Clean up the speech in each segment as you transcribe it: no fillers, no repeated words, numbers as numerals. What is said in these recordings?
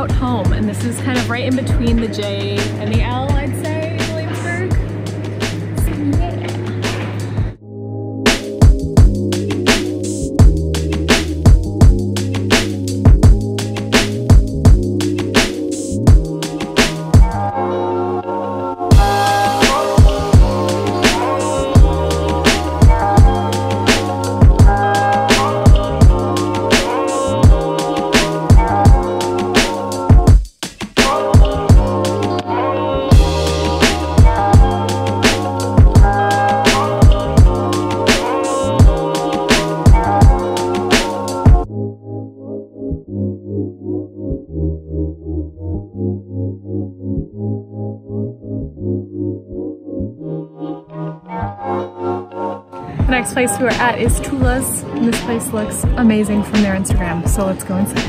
route home, and this is kind of right in between the J and the L, I'd say, in Williamsburg. So yeah. The next place we're at is Tula's, and this place looks amazing from their Instagram, so let's go inside.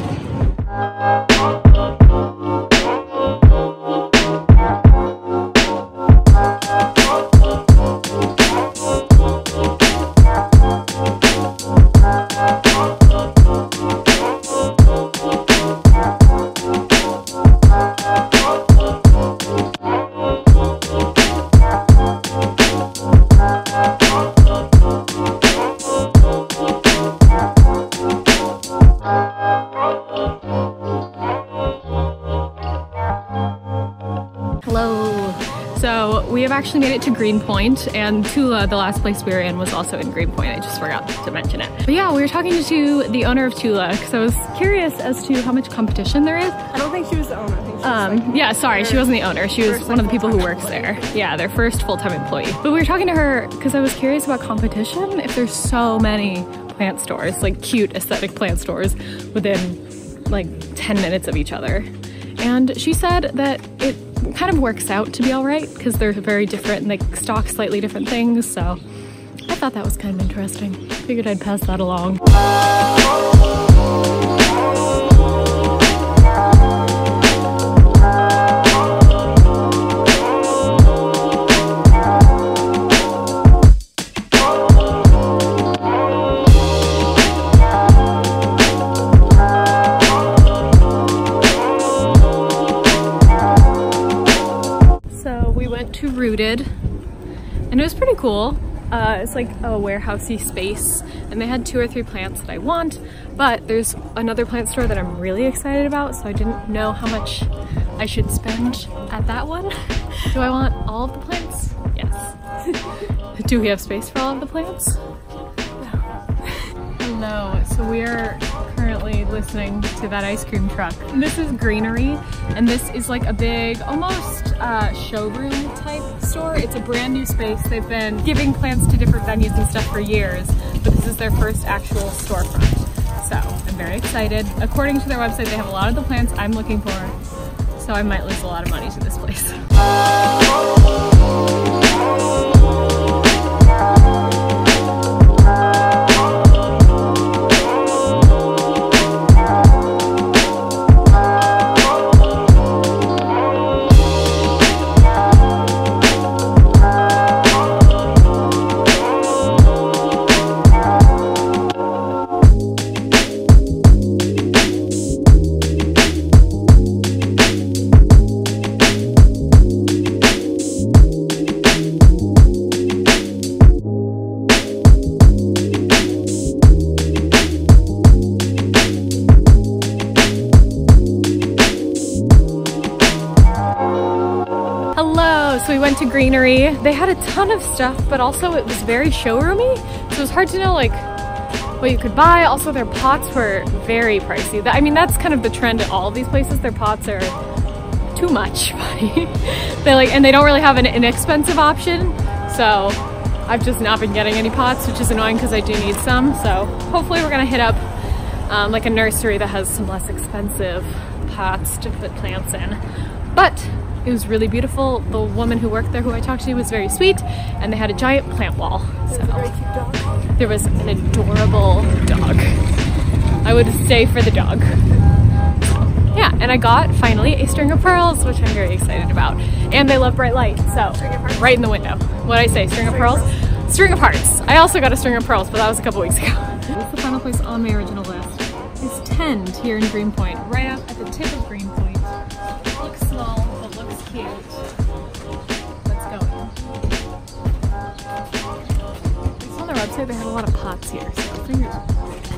So we have actually made it to Greenpoint, and Tula, the last place we were in, was also in Greenpoint. I just forgot to mention it. But yeah, we were talking to the owner of Tula because I was curious as to how much competition there is. I don't think she was the owner. I think she was yeah, sorry, she wasn't the owner. She was one of the people who works there. Yeah, their first full-time employee. But we were talking to her because I was curious about competition. If there's so many plant stores, like cute aesthetic plant stores within like 10 minutes of each other. And she said that it kind of works out to be all right because they're very different and they stock slightly different things. So I thought that was kind of interesting. Figured I'd pass that along. And it was pretty cool. It's like a warehousey space, and they had 2 or 3 plants that I want, but there's another plant store that I'm really excited about, so I didn't know how much I should spend at that one. Do I want all of the plants? Yes. Do we have space for all of the plants? Hello, so we are currently listening to that ice cream truck. And this is Greenery, and this is like a big, almost showroom type store. It's a brand new space. They've been giving plants to different venues and stuff for years, but this is their first actual storefront. So I'm very excited. According to their website, they have a lot of the plants I'm looking for, so I might lose a lot of money to this place. So we went to Greenery. They had a ton of stuff, but also it was very showroomy, so it was hard to know like what you could buy. Also, their pots were very pricey. I mean, that's kind of the trend at all of these places. Their pots are too much money. And they don't really have an inexpensive option, so I've just not been getting any pots, which is annoying because I do need some. So hopefully we're gonna hit up like a nursery that has some less expensive pots to put plants in. But it was really beautiful. The woman who worked there, who I talked to, was very sweet, and they had a giant plant wall. So a very cute dog. There was an adorable dog. I would stay for the dog. So, yeah, and I got finally a string of pearls, which I'm very excited about. And they love bright light, so right in the window. What'd I say? String of pearls? String of hearts. I also got a string of pearls, but that was a couple weeks ago. What's the final place on my original list? It's Tend here in Greenpoint, right up at the tip of Greenpoint. here, so fingers crossed.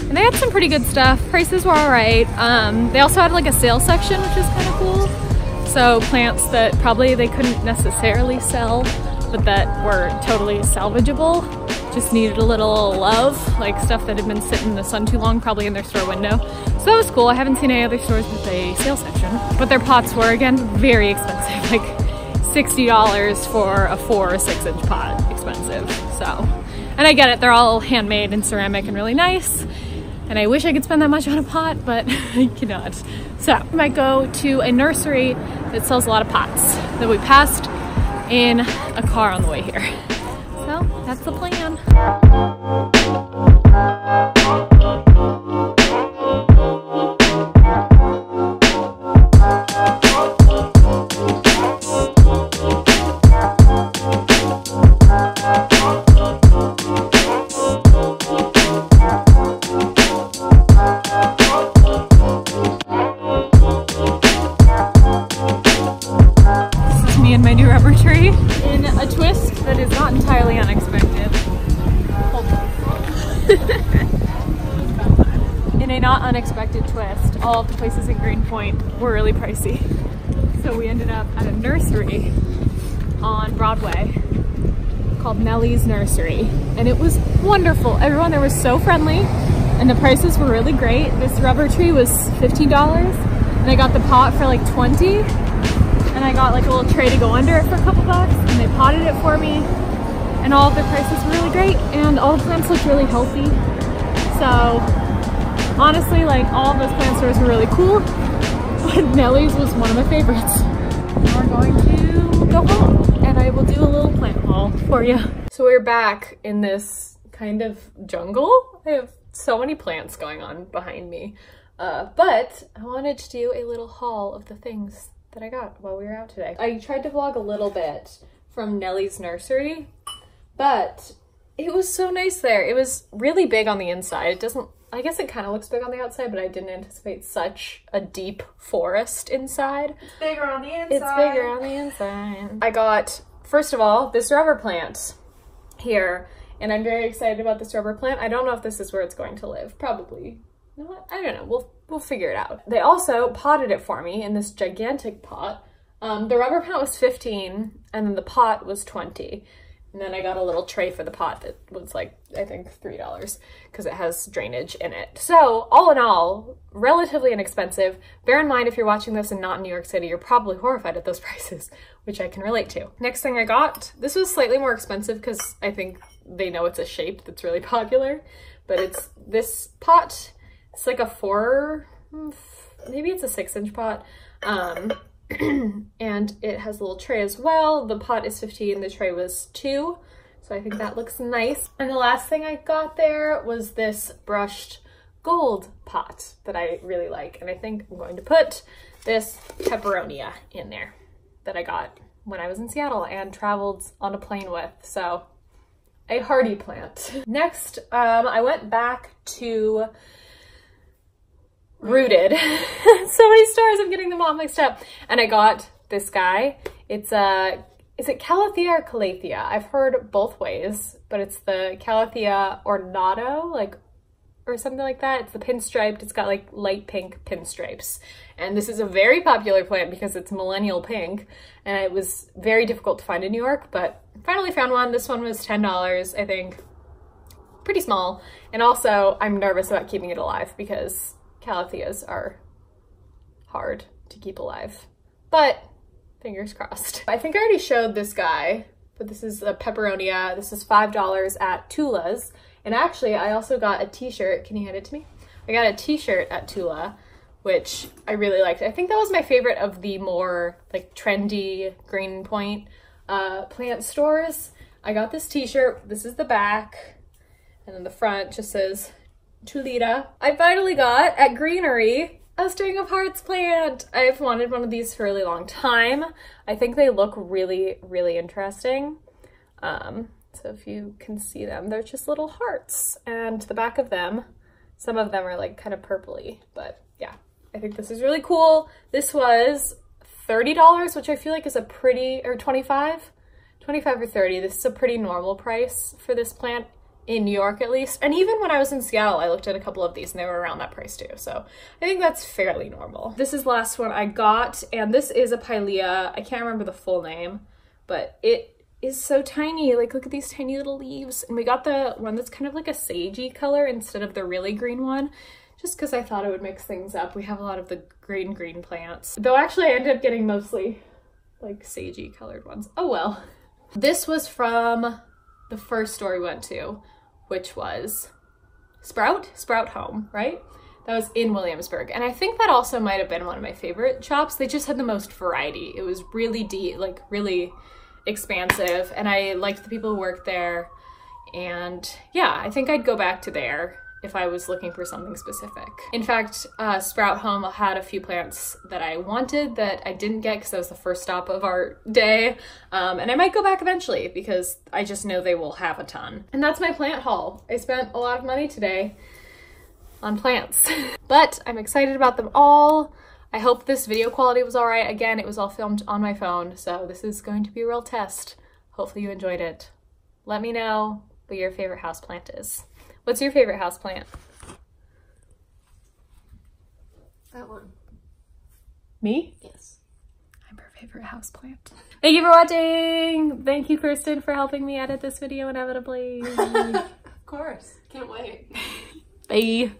And they had some pretty good stuff. Prices were all right. They also had like a sale section, which is kind of cool. So plants that probably they couldn't necessarily sell, but that were totally salvageable. Just needed a little love, like stuff that had been sitting in the sun too long, probably in their store window. So that was cool. I haven't seen any other stores with a sale section, but their pots were, again, very expensive. Like $60 for a 4 or 6 inch pot, expensive. So, and I get it, they're all handmade and ceramic and really nice. And I wish I could spend that much on a pot, but I cannot. So I might go to a nursery that sells a lot of pots that we passed in a car on the way here. So that's the plan. In a twist that is not entirely unexpected. In a not unexpected twist, all of the places in Greenpoint were really pricey. So we ended up at a nursery on Broadway called Nelly's Nursery. And it was wonderful. Everyone there was so friendly and the prices were really great. This rubber tree was $15 and I got the pot for like 20. And I got like a little tray to go under it for a couple bucks, and they potted it for me, and all of their prices were really great, and all the plants looked really healthy. So honestly, like all of those plant stores were really cool, but Nelly's was one of my favorites. We're going to go home, and I will do a little plant haul for you. So we're back in this kind of jungle. I have so many plants going on behind me, but I wanted to do a little haul of the things that I got while we were out today. I tried to vlog a little bit from Nelly's nursery, but it was so nice there. It was really big on the inside. It doesn't, I guess it kind of looks big on the outside, but I didn't anticipate such a deep forest inside. It's bigger on the inside. It's bigger on the inside. I got, first of all, this rubber plant here, and I'm very excited about this rubber plant. I don't know if this is where it's going to live. Probably not. I don't know. We'll figure it out. They also potted it for me in this gigantic pot. The rubber plant was 15 and then the pot was 20. And then I got a little tray for the pot that was like, I think $3 because it has drainage in it. So all in all, relatively inexpensive. Bear in mind, if you're watching this and not in New York City, you're probably horrified at those prices, which I can relate to. Next thing I got, this was slightly more expensive because I think they know it's a shape that's really popular, but it's this pot. It's like a maybe it's a 6 inch pot. And it has a little tray as well. The pot is 15, the tray was 2. So I think that looks nice. And the last thing I got there was this brushed gold pot that I really like. And I think I'm going to put this pepperonia in there that I got when I was in Seattle and traveled on a plane with. So a hardy plant. Next, I went back to Rooted. So many stores, I'm getting them all mixed up. And I got this guy. It's is it Calathea or Calathea? I've heard both ways, but it's the Calathea ornato, like, or something like that. It's the pinstriped, it's got like light pink pinstripes. And this is a very popular plant because it's millennial pink. And it was very difficult to find in New York, but finally found one. This one was $10, I think. Pretty small. And also I'm nervous about keeping it alive because Calatheas are hard to keep alive, but fingers crossed. I think I already showed this guy, but this is a pepperonia. This is $5 at Tula's. And actually I also got a t-shirt. Can you hand it to me? I got a t-shirt at Tula, which I really liked. I think that was my favorite of the more like trendy Greenpoint plant stores. I got this t-shirt. This is the back, and then the front just says Tulita. I finally got at Greenery a string of hearts plant. I've wanted one of these for a really long time. I think they look really, really interesting. So if you can see them, they're just little hearts, and the back of them, some of them are like kind of purpley, but yeah, I think this is really cool. This was $30, which I feel like is a pretty, or 25 or 30. This is a pretty normal price for this plant in New York at least. And even when I was in Seattle, I looked at a couple of these and they were around that price too. So I think that's fairly normal. This is the last one I got, and this is a Pylea. I can't remember the full name, but it is so tiny. Like, look at these tiny little leaves. And we got the one that's kind of like a sagey color instead of the really green one, just because I thought it would mix things up. We have a lot of the green plants. Though actually I ended up getting mostly like sagey colored ones. Oh well. This was from the first store we went to, which was Sprout Home, right? That was in Williamsburg. And I think that also might have been one of my favorite shops. They just had the most variety. It was really deep, like really expansive, and I liked the people who worked there. And yeah, I think I'd go back to there if I was looking for something specific. In fact, Sprout Home had a few plants that I wanted that I didn't get because that was the first stop of our day. And I might go back eventually because I just know they will have a ton. And that's my plant haul. I spent a lot of money today on plants, but I'm excited about them all. I hope this video quality was all right. Again, it was all filmed on my phone, so this is going to be a real test. Hopefully you enjoyed it. Let me know what your favorite houseplant is. What's your favorite houseplant? That one. Me? Yes. I'm her favorite houseplant. Thank you for watching. Thank you, Kirstyn, for helping me edit this video inevitably. Of course. Can't wait. Bye.